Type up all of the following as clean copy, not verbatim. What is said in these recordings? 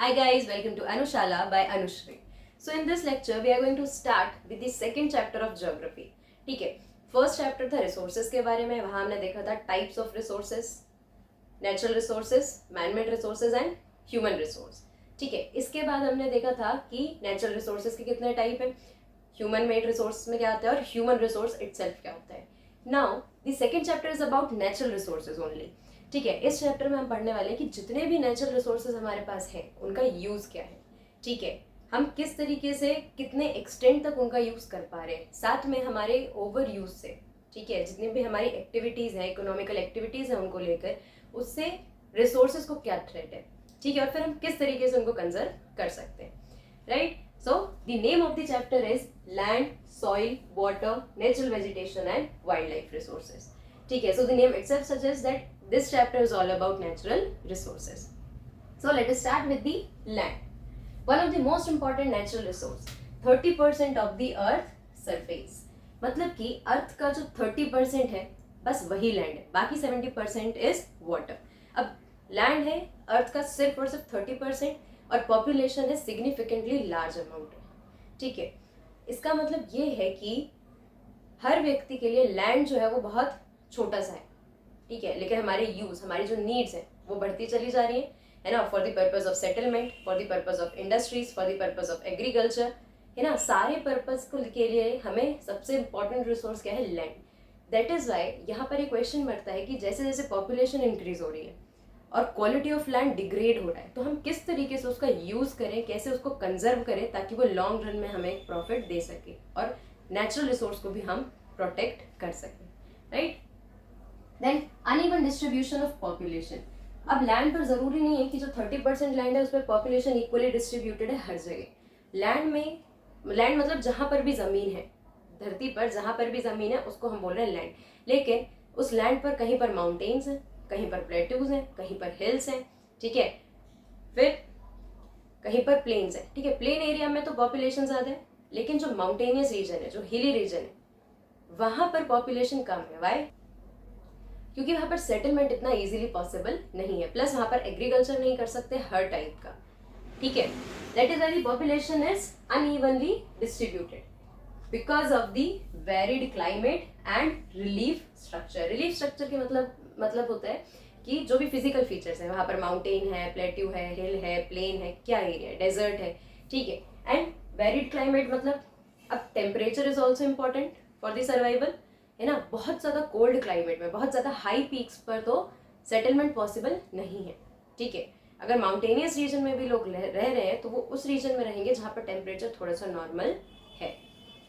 Hi guys, welcome to Anushala by Anushri. So in this lecture we are going to start with the second chapter of geography. ठीक है, first chapter था resources के बारे में. वहां हमने देखा था types of resources, natural resources, manmade resources and human resource. ठीक है, इसके बाद हमने देखा था कि नेचुरल रिसोर्सेज के कितने टाइप हैं, ह्यूमन मेड रिसोर्स में क्या होता है और ह्यूमन रिसोर्स इटसेल्फ क्या होता है. Now the second chapter is about natural resources only. ठीक है, इस चैप्टर में हम पढ़ने वाले हैं कि जितने भी नेचुरल रिसोर्सेज हमारे पास हैं उनका यूज़ क्या है. ठीक है, हम किस तरीके से कितने एक्सटेंड तक उनका यूज़ कर पा रहे हैं, साथ में हमारे ओवर यूज से. ठीक है, जितनी भी हमारी एक्टिविटीज़ हैं, इकोनॉमिकल एक्टिविटीज़ हैं, उनको लेकर उससे रिसोर्सेज को क्या थ्रेट है. ठीक है, और फिर हम किस तरीके से उनको कंजर्व कर सकते हैं. Right, so the name of the chapter is land, soil, water, natural vegetation and wild life resources. ठीक है, so the name itself suggests that this chapter is all about natural resources. So let us start with the land. One of the most important natural resource, 30% of the earth surface. मतलब कि अर्थ का जो 30% है बस वही land है, बाकी 70% is water. अब लैंड है अर्थ का सिर्फ और सिर्फ 30% और पॉपुलेशन है सिग्निफिकेंटली लार्ज अमाउंट है. ठीक है, इसका मतलब ये है कि हर व्यक्ति के लिए लैंड जो है वो बहुत छोटा सा है. ठीक है, लेकिन हमारे यूज, हमारी जो नीड्स हैं वो बढ़ती चली जा रही है ना, for the purpose of settlement, for the purpose of industries, for the purpose of agriculture, है ना. सारे पर्पज के लिए हमें सबसे इंपॉर्टेंट रिसोर्स क्या है, लैंड. दैट इज वाई यहाँ पर एक क्वेश्चन बढ़ता है कि जैसे जैसे पॉपुलेशन इंक्रीज हो रही है और क्वालिटी ऑफ लैंड डिग्रेड हो रहा है, तो हम किस तरीके से उसका यूज करें, कैसे उसको कंजर्व करें ताकि वो लॉन्ग रन में हमें प्रॉफिट दे सके और नेचुरल रिसोर्स को भी हम प्रोटेक्ट कर सकें. Right, then uneven distribution of population. अब लैंड पर जरूरी नहीं है कि जो 30% लैंड है उस पर पॉपुलेशन इक्वली डिस्ट्रीब्यूटेड है हर जगह. लैंड मतलब जहां पर भी जमीन है, धरती पर जहां पर भी जमीन है उसको हम बोल रहे हैं लैंड. लेकिन उस लैंड पर कहीं पर माउंटेन्स हैं, कहीं पर प्लेट्यूज हैं, कहीं पर हिल्स हैं. ठीक है, फिर कहीं पर प्लेन्स हैं. ठीक है, प्लेन एरिया में तो पॉपुलेशन ज्यादा है, लेकिन जो माउंटेनियस रीजन है, जो हिली रीजन है, वहां पर पॉपुलेशन कम है. वाई? क्योंकि वहां पर सेटलमेंट इतना इजीली पॉसिबल नहीं है, प्लस वहां पर एग्रीकल्चर नहीं कर सकते हर टाइप का. ठीक है, that is why the population is unevenly distributed because of the varied climate and relief structure. Relief structure के मतलब होता है कि जो भी फिजिकल फीचर्स है, वहां पर माउंटेन है, प्लेट्यू है, हिल है, प्लेन है, क्या एरिया है, डेजर्ट है. ठीक है, एंड वेरिड क्लाइमेट मतलब अब temperature is also important for the survival, है ना. बहुत ज़्यादा कोल्ड क्लाइमेट में, बहुत ज़्यादा हाई पीक्स पर तो सेटलमेंट पॉसिबल नहीं है. ठीक है, अगर माउंटेनियस रीजन में भी लोग रह रहे हैं तो वो उस रीजन में रहेंगे जहाँ पर टेम्परेचर थोड़ा सा नॉर्मल है.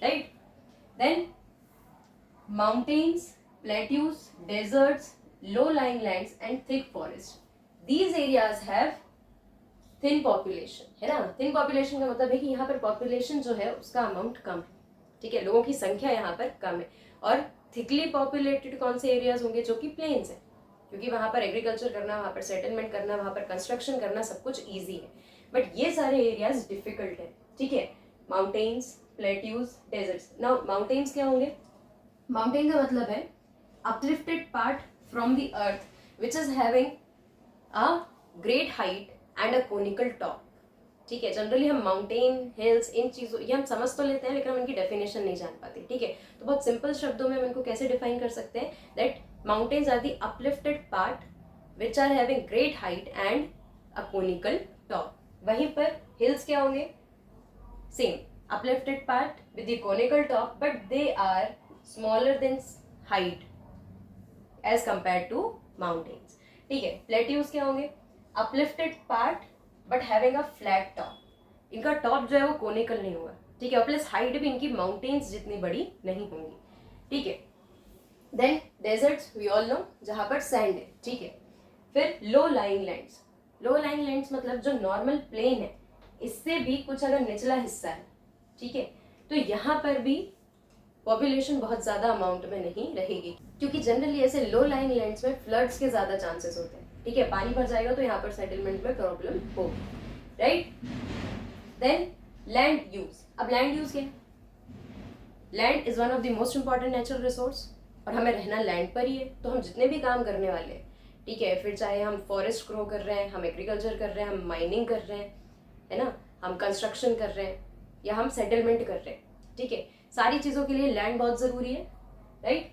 Right, then mountains, plateaus, deserts, low lying lands and thick forest, these areas have thin population, है ना. थिन पॉपुलेशन का मतलब है कि यहाँ पर पॉपुलेशन जो है उसका अमाउंट कम है. ठीक है, लोगों की संख्या यहाँ पर कम है. और थिकली पॉपुलेटेड कौन से एरियाज होंगे, जो कि प्लेन्स हैं, क्योंकि वहां पर एग्रीकल्चर करना, वहां पर सेटलमेंट करना, वहां पर कंस्ट्रक्शन करना सब कुछ इजी है. बट ये सारे एरियाज डिफिकल्ट है. ठीक है, mountains, plateaus, deserts. Now mountains क्या होंगे, माउंटेन का मतलब है uplifted part from the earth which is having a great height and a conical top. ठीक है, जनरली हम माउंटेन, हिल्स, इन चीज़ों ये हम समझ तो लेते हैं लेकिन हम इनकी डेफिनेशन नहीं जान पाते. ठीक है, तो बहुत सिंपल शब्दों में हम इनको कैसे डिफाइन कर सकते हैं, that mountains are the uplifted part which are having great height and a conical top. वहीं पर हिल्स क्या होंगे, same uplifted part with the conical top, but they are smaller than height as compare to mountains. ठीक है, plateaus क्या होंगे, uplifted part but having a flat top. इनका top जो है वो कोनिकल नहीं होगा. ठीक है, और प्लस हाइट भी इनकी माउंटेन्स जितनी बड़ी नहीं होंगी. ठीक है, then deserts we all know, जहां पर सैंड है. ठीक है, फिर low lying lands. Low lying lands मतलब जो नॉर्मल प्लेन है इससे भी कुछ अगर निचला हिस्सा है. ठीक है, तो यहाँ पर भी पॉपुलेशन बहुत ज्यादा अमाउंट में नहीं रहेगी, क्योंकि जनरली ऐसे लो लाइंग लैंड्स में फ्लड्स के ज्यादा चांसेस होते हैं. ठीक है, पानी भर जाएगा तो यहाँ पर सेटलमेंट में प्रॉब्लम होगी. Right, then land use. अब लैंड यूज क्या है, land is one of the most important natural resource और हमें रहना लैंड पर ही है. तो हम जितने भी काम करने वाले हैं, ठीक है, फिर चाहे हम फॉरेस्ट ग्रो कर रहे हैं, हम एग्रीकल्चर कर रहे हैं, हम माइनिंग कर रहे हैं, है ना, हम कंस्ट्रक्शन कर रहे हैं या हम सेटलमेंट कर रहे हैं, ठीक है, सारी चीज़ों के लिए लैंड बहुत ज़रूरी है, right.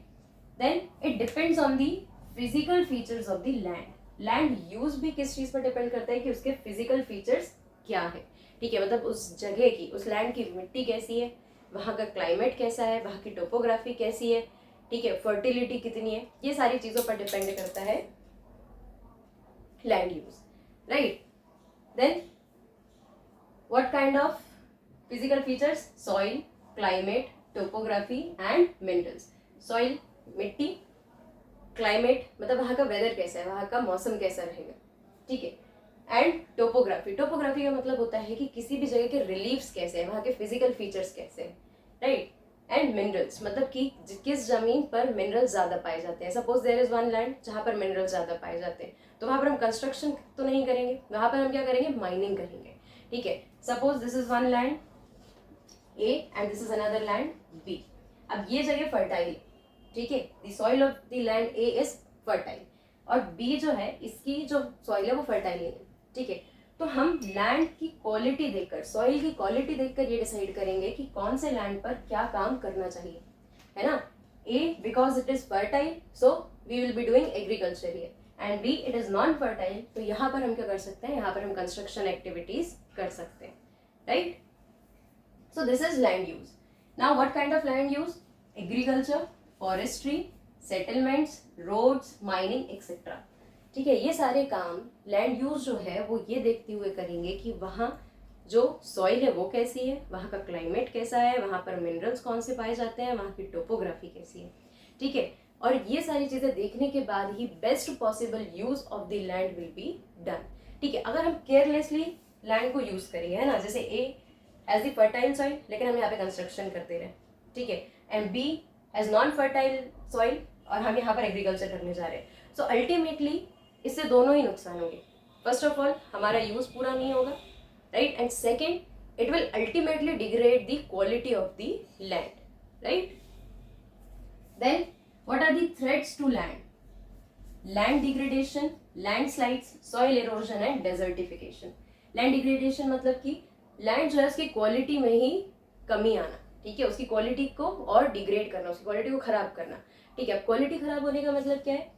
Then it depends on the physical features of the land. Land use भी किस चीज़ पर डिपेंड करता है कि उसके फिजिकल फीचर्स क्या है, ठीक है, मतलब उस जगह की, उस लैंड की मिट्टी कैसी है, वहाँ का क्लाइमेट कैसा है, वहाँ की टोपोग्राफी कैसी है, ठीक है, फर्टिलिटी कितनी है, ये सारी चीज़ों पर डिपेंड करता है land use, right. Then what kind of physical features? Soil, climate, topography and minerals. Soil मिट्टी, क्लाइमेट मतलब वहाँ का वेदर कैसा है, वहाँ का मौसम कैसा रहेगा, ठीक है, एंड टोपोग्राफी। टोपोग्राफी का मतलब होता है कि किसी भी जगह के रिलीफ्स कैसे हैं, वहाँ के फिजिकल फीचर्स कैसे हैं, राइट। एंड मिनरल्स मतलब कि किस जमीन पर मिनरल्स ज़्यादा पाए जाते हैं। Suppose there is one land जहाँ पर मिनरल्स ज़्यादा पाए जाते हैं, तो वहाँ पर हम कंस्ट्रक्शन तो नहीं करेंगे, वहाँ पर हम क्या करेंगे, माइनिंग करेंगे, ठीक है। Suppose this is one land A and this is another land B. अब ये जगह फर्टाइल, ठीक है, the soil of the land A is fertile और बी जो है इसकी जो सॉइल है वो फर्टाइल नहीं है, ठीक है। तो हम लैंड की क्वालिटी देखकर, सॉइल की क्वालिटी देखकर ये डिसाइड करेंगे कि कौन से लैंड पर क्या काम करना चाहिए, है ना। A because it is fertile so we will be doing agriculture here, and B it is non fertile, तो यहाँ पर हम क्या कर सकते हैं, यहाँ पर हम कंस्ट्रक्शन एक्टिविटीज कर सकते हैं, right. So this is land use. Now what kind of land use? Agriculture, forestry, settlements, roads, mining, etc. ठीक है, ये सारे काम लैंड यूज जो है वो ये देखते हुए करेंगे कि वहाँ जो सॉइल है वो कैसी है, वहाँ का क्लाइमेट कैसा है, वहाँ पर मिनरल्स कौन से पाए जाते हैं, वहाँ की टोपोग्राफी कैसी है, ठीक है। और ये सारी चीज़ें देखने के बाद ही best possible use of the land will be done, ठीक है। अगर हम केयरलेसली लैंड को यूज करेंगे, है ना, जैसे A as the fertile soil, लेकिन हम यहाँ पे कंस्ट्रक्शन करते रहे, ठीक है, and B as non fertile soil और हम यहाँ पर एग्रीकल्चर करने जा रहे हैं, सो अल्टीमेटली इससे दोनों ही नुकसान होंगे। फर्स्ट ऑफ ऑल हमारा यूज पूरा नहीं होगा, right, and second it will ultimately degrade the quality of the land, right. Then what are the threats to land? Land degradation, landslides, soil erosion and desertification. Land degradation मतलब कि land जो है उसकी quality में ही कमी आना, ठीक है, उसकी क्वालिटी को और डिग्रेड करना, उसकी क्वालिटी को खराब करना, ठीक है। क्वालिटी खराब होने का मतलब क्या है?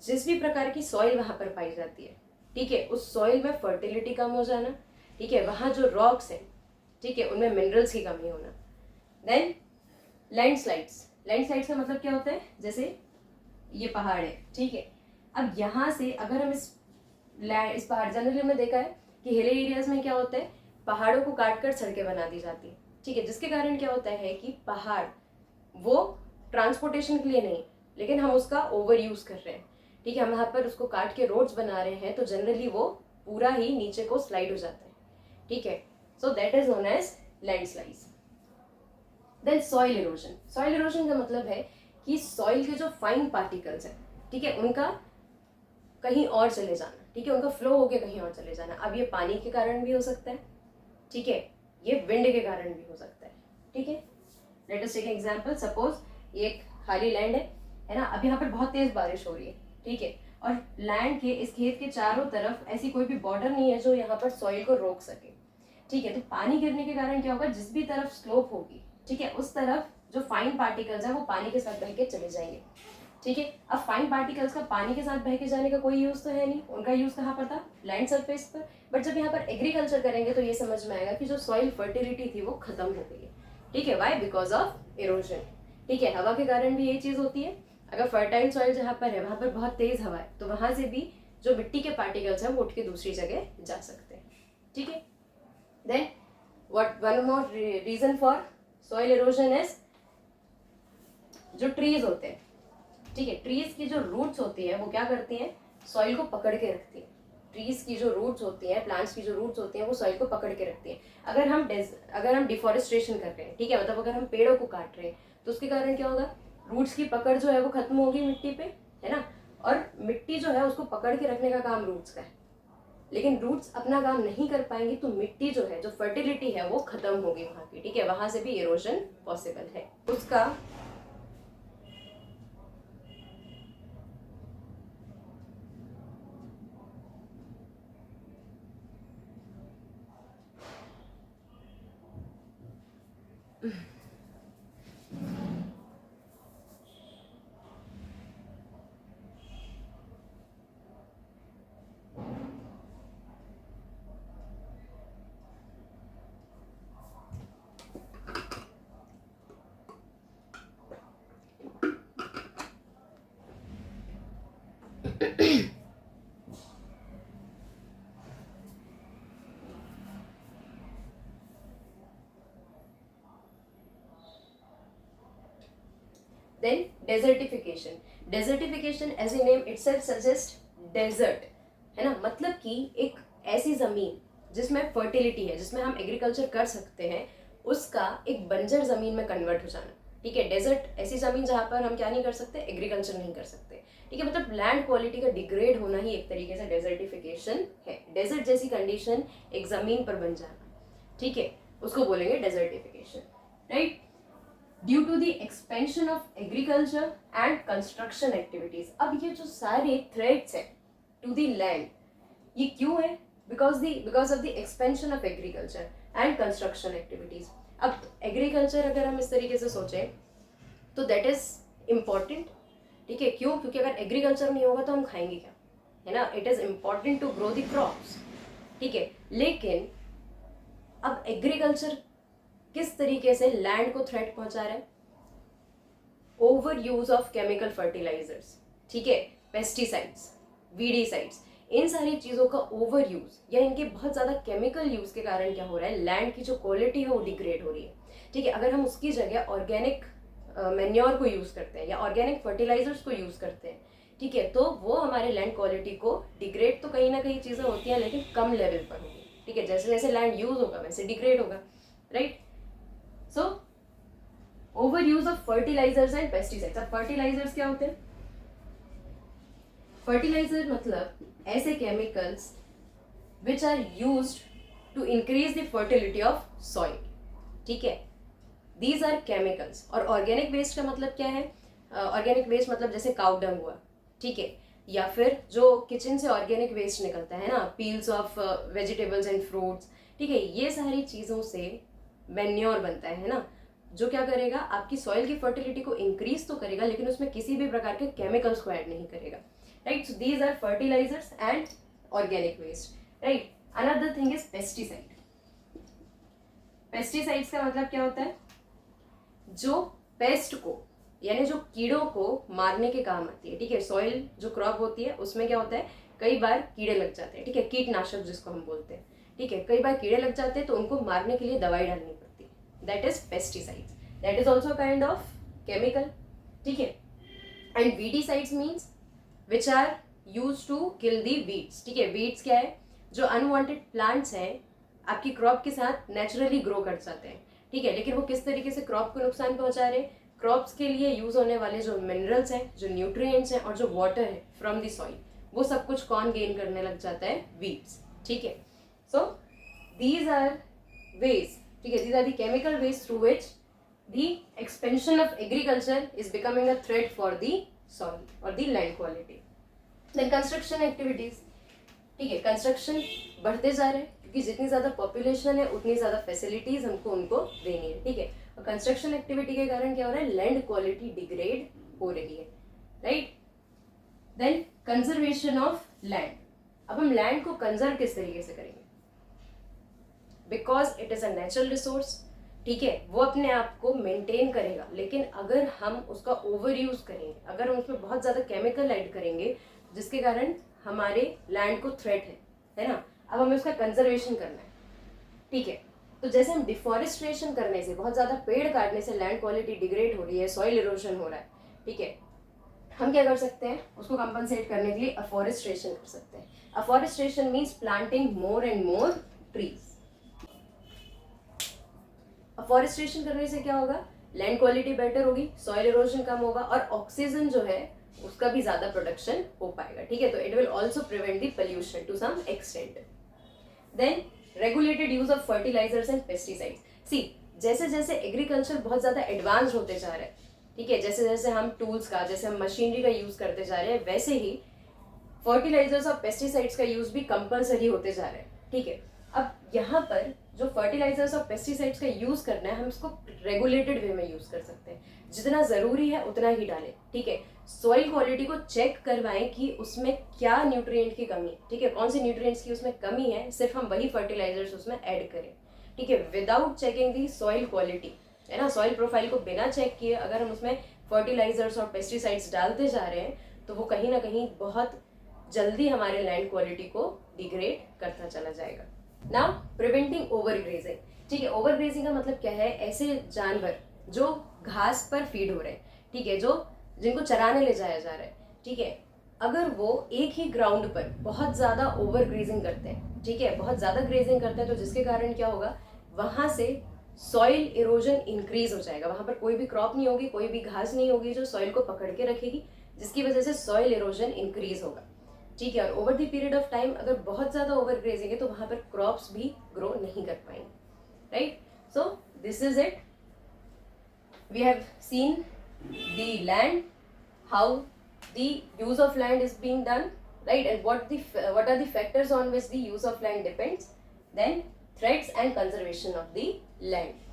जिस भी प्रकार की सॉइल वहां पर पाई जाती है, ठीक है, उस सॉइल में फर्टिलिटी कम हो जाना, ठीक है, वहां जो रॉक्स हैं, ठीक है, उनमें मिनरल्स की कमी होना। Then landslides. लैंडस्लाइड्स का मतलब क्या होता है? जैसे ये पहाड़ है, ठीक है, अब यहाँ से अगर हम इस पहाड़, जनरली हमने देखा है कि हिली एरियाज में क्या होता है, पहाड़ों को काट कर सड़कें बना दी जाती है, ठीक है, जिसके कारण क्या होता है कि पहाड़ वो ट्रांसपोर्टेशन के लिए नहीं, लेकिन हम उसका ओवर यूज कर रहे हैं, ठीक है, हम यहाँ पर उसको काट के रोड्स बना रहे हैं, तो जनरली वो पूरा ही नीचे को स्लाइड हो जाता है, ठीक है, so that is known as landslides. Then soil erosion. Soil erosion का मतलब है कि सॉइल के जो फाइन पार्टिकल्स हैं, ठीक है, उनका कहीं और चले जाना, ठीक है, उनका फ्लो होके कहीं और चले जाना। अब ये पानी के कारण भी हो सकता है, ठीक है, ये विंड के कारण भी हो सकता है, ठीक है। Let us take example, suppose ये एक खाली लैंड है ना, अब यहाँ पर बहुत तेज बारिश हो रही है, ठीक है, और लैंड के इस खेत के चारों तरफ ऐसी कोई भी बॉर्डर नहीं है जो यहाँ पर सॉइल को रोक सके, ठीक है, तो पानी गिरने के कारण क्या होगा, जिस भी तरफ स्लोप होगी, ठीक है, उस तरफ जो फाइन पार्टिकल्स है वो पानी के साथ बह के चले जाएंगे, ठीक है। अब फाइन पार्टिकल्स का पानी के साथ बह के जाने का कोई यूज तो है नहीं, उनका यूज कहाँ पर था, लैंड सरफेस पर। बट जब यहाँ पर एग्रीकल्चर करेंगे तो ये समझ में आएगा कि जो सॉइल फर्टिलिटी थी वो खत्म हो गई है, ठीक है, वाई, बिकॉज ऑफ इरोजन, ठीक है, हवा के कारण भी यही चीज होती है। अगर फर्टाइल सॉइल जहाँ पर है वहां पर बहुत तेज हवा है, तो वहां से भी जो मिट्टी के पार्टिकल्स हैं वो उठ के दूसरी जगह जा सकते हैं, ठीक है। Then what one more reason for soil erosion is जो ट्रीज होते हैं, ठीक है, ट्रीज की जो रूट्स होती है वो क्या करती हैं, सॉइल को पकड़ के रखती हैं। ट्रीज की जो रूट्स होती हैं, प्लांट्स की जो रूट्स होती हैं वो सॉइल को पकड़ के रखती हैं। अगर हम डिफॉरेस्टेशन कर रहे हैं, ठीक है, मतलब अगर हम पेड़ों को काट रहे हैं तो उसके कारण क्या होगा, रूट्स की पकड़ जो है वो खत्म होगी मिट्टी पे, है ना, और मिट्टी जो है उसको पकड़ के रखने का काम रूट्स का है, लेकिन रूट्स अपना काम नहीं कर पाएंगी तो मिट्टी जो है, जो फर्टिलिटी है वो खत्म होगी वहां की, ठीक है, वहां से भी इरोजन पॉसिबल है। उसका Then desertification. Desertification as a name itself suggests desert, है ना, मतलब कि एक ऐसी जमीन जिसमें फर्टिलिटी है, जिसमें हम एग्रीकल्चर कर सकते हैं, उसका एक बंजर जमीन में कन्वर्ट हो जाना। ठीक है, डेजर्ट ऐसी जमीन जहाँ पर हम क्या नहीं कर सकते, एग्रीकल्चर नहीं कर सकते। ठीक है, मतलब लैंड क्वालिटी का डिग्रेड होना ही एक तरीके से डेजर्टिफिकेशन है। डेजर्ट जैसी कंडीशन एक जमीन पर बन जाना, ठीक है, उसको बोलेंगे desertification, right. Due to the expansion of agriculture and construction activities. अब ये जो सारे थ्रेट्स हैं टू द लैंड, ये क्यों है? Because of the expansion of agriculture and construction activities. अब एग्रीकल्चर अगर हम इस तरीके से सोचें तो दैट इज इम्पॉर्टेंट, ठीक है, क्यों? क्योंकि अगर एग्रीकल्चर नहीं होगा तो हम खाएंगे क्या, है ना। It is important to grow the crops, ठीक है, लेकिन अब एग्रीकल्चर किस तरीके से लैंड को थ्रेट पहुंचा रहा है? Over use of chemical fertilizers, ठीक है, पेस्टिसाइड्स, वीडीसाइड्स, इन सारी चीजों का ओवर यूज या इनके बहुत ज्यादा केमिकल यूज के कारण क्या हो रहा है, लैंड की जो क्वालिटी है वो डिग्रेड हो रही है। ठीक है, अगर हम उसकी जगह ऑर्गेनिक मैन्योर को यूज करते हैं या ऑर्गेनिक फर्टिलाइजर्स को यूज करते हैं, ठीक है, तो वो हमारे लैंड क्वालिटी को डिग्रेड तो कहीं ना कहीं चीजें होती हैं लेकिन कम लेवल पर होगी। ठीक है, जैसे जैसे लैंड यूज होगा वैसे डिग्रेड होगा, right. So over use of fertilisers and pesticides. अब फर्टिलाइजर्स क्या होते हैं? फर्टिलाइजर मतलब ऐसे chemicals which are used to increase the fertility of soil, ठीक है, दीज आर केमिकल्स। और ऑर्गेनिक वेस्ट का मतलब क्या है? ऑर्गेनिक वेस्ट मतलब जैसे काउ डंग हुआ, ठीक है, या फिर जो किचन से ऑर्गेनिक वेस्ट निकलता है ना, peels of vegetables and fruits, ठीक है, ये सारी चीज़ों से मैन्योर बनता है ना, जो क्या करेगा, आपकी सॉइल की फर्टिलिटी को इंक्रीज तो करेगा लेकिन उसमें किसी भी प्रकार के केमिकल्स को ऐड नहीं करेगा, right. So these are fertilizers and organic waste, right. Another thing is pesticide. Pesticides का मतलब क्या होता है? जो पेस्ट को यानी जो कीड़ों को मारने के काम आती है, ठीक है। सॉइल जो क्रॉप होती है उसमें क्या होता है, कई बार कीड़े लग जाते हैं, ठीक है, कीटनाशक जिसको हम बोलते हैं, ठीक है, कई बार कीड़े लग जाते हैं तो उनको मारने के लिए दवाई डालनी पड़ती है, that is pesticides, that is also kind of chemical, ठीक है। And weedicides means which are use to kill the weeds, ठीक है। वीड्स क्या है? जो अनवांटेड प्लांट्स हैं आपकी क्रॉप के साथ नेचुरली ग्रो कर जाते हैं, ठीक है, लेकिन वो किस तरीके से क्रॉप को नुकसान पहुंचा रहे हैं? क्रॉप्स के लिए यूज होने वाले जो मिनरल्स हैं, जो न्यूट्रिएंट्स हैं और जो वाटर है फ्रॉम द सॉइल, वो सब कुछ कौन गेन करने लग जाता है? वीड्स, ठीक है। सो दीज आर वेज, ठीक है, these are the chemical ways through which the expansion of agriculture is becoming a threat for the soil और the land quality. Then construction activities, ठीक है, कंस्ट्रक्शन बढ़ते जा रहे हैं क्योंकि जितनी ज्यादा पॉपुलेशन है उतनी ज्यादा फैसिलिटीज हमको उनको देनी है, ठीक है। और कंस्ट्रक्शन एक्टिविटी के कारण क्या हो रहा है? लैंड क्वालिटी डिग्रेड हो रही है, right. Then conservation of land. अब हम लैंड को कंजर्व किस तरीके से करेंगे? Because it is a natural resource, ठीक है, वो अपने आप को मेंटेन करेगा, लेकिन अगर हम उसका ओवर यूज करेंगे, अगर हम उसमें बहुत ज्यादा केमिकल ऐड करेंगे जिसके कारण हमारे लैंड को थ्रेट है ना, अब हमें उसका कंजर्वेशन करना है, ठीक है। तो जैसे हम डिफॉरेस्ट्रेशन करने से, बहुत ज्यादा पेड़ काटने से लैंड क्वालिटी डिग्रेड हो रही है, सॉइल इरोजन हो रहा है, ठीक है, हम क्या कर सकते हैं? उसको कंपनसेट करने के लिए अफॉरेस्ट्रेशन कर सकते हैं। Afforestation means planting more and more trees. Afforestation करने से क्या होगा? लैंड क्वालिटी बेटर होगी, सॉइल इरोजन कम होगा और ऑक्सीजन जो है उसका भी ज्यादा प्रोडक्शन हो पाएगा, ठीक है। तो it will also prevent the pollution to some extent. Then regulated use of fertilisers and pesticides. See, जैसे जैसे एग्रीकल्चर बहुत ज्यादा एडवांस होते जा रहे हैं, ठीक है, जैसे जैसे हम टूल्स का, जैसे हम मशीनरी का यूज करते जा रहे हैं, वैसे ही फर्टिलाइजर्स और पेस्टिसाइड्स का यूज भी कंपल्सरी होते जा रहे हैं, ठीक है। अब यहाँ पर जो फर्टिलाइजर्स और पेस्टिसाइड्स का यूज करना है, हम इसको रेगुलेटेड वे में यूज कर सकते हैं, जितना जरूरी है उतना ही डालें, ठीक है। सॉइल क्वालिटी को चेक करवाएं कि उसमें क्या न्यूट्रिएंट की कमी है, ठीक है, कौन से न्यूट्रिएंट्स की उसमें कमी है, सिर्फ हम वही फर्टिलाइजर्स उसमें ऐड करें, ठीक है, without checking the soil quality, है ना। सॉइल प्रोफाइल को बिना चेक किए अगर हम उसमें फर्टिलाइजर्स और पेस्टिसाइड्स डालते जा रहे हैं तो वो कहीं ना कहीं बहुत जल्दी हमारे लैंड क्वालिटी को डिग्रेड करता चला जाएगा। Now preventing over grazing. ठीक है, ओवर ग्रेजिंग का मतलब क्या है, ऐसे जानवर जो घास पर फीड हो रहे हैं, ठीक है, जो जिनको चराने ले जाया जा रहा है, ठीक है, अगर वो एक ही ग्राउंड पर बहुत ज़्यादा ओवर ग्रेजिंग करते हैं, ठीक है, बहुत ज़्यादा ग्रेजिंग करते हैं, तो जिसके कारण क्या होगा, वहाँ से सॉइल इरोजन इंक्रीज हो जाएगा। वहाँ पर कोई भी क्रॉप नहीं होगी, कोई भी घास नहीं होगी जो सॉइल को पकड़ के रखेगी, जिसकी वजह से सॉइल इरोजन इंक्रीज होगा। ठीक है, और over the period of time अगर बहुत ज़्यादा ओवर ग्रेजिंग है तो वहाँ पर क्रॉप्स भी ग्रो नहीं कर पाएंगे, right. So this is it, we have seen the land, how the use of land is being done, right, and what are the factors on which the use of land depends, then threats and conservation of the land.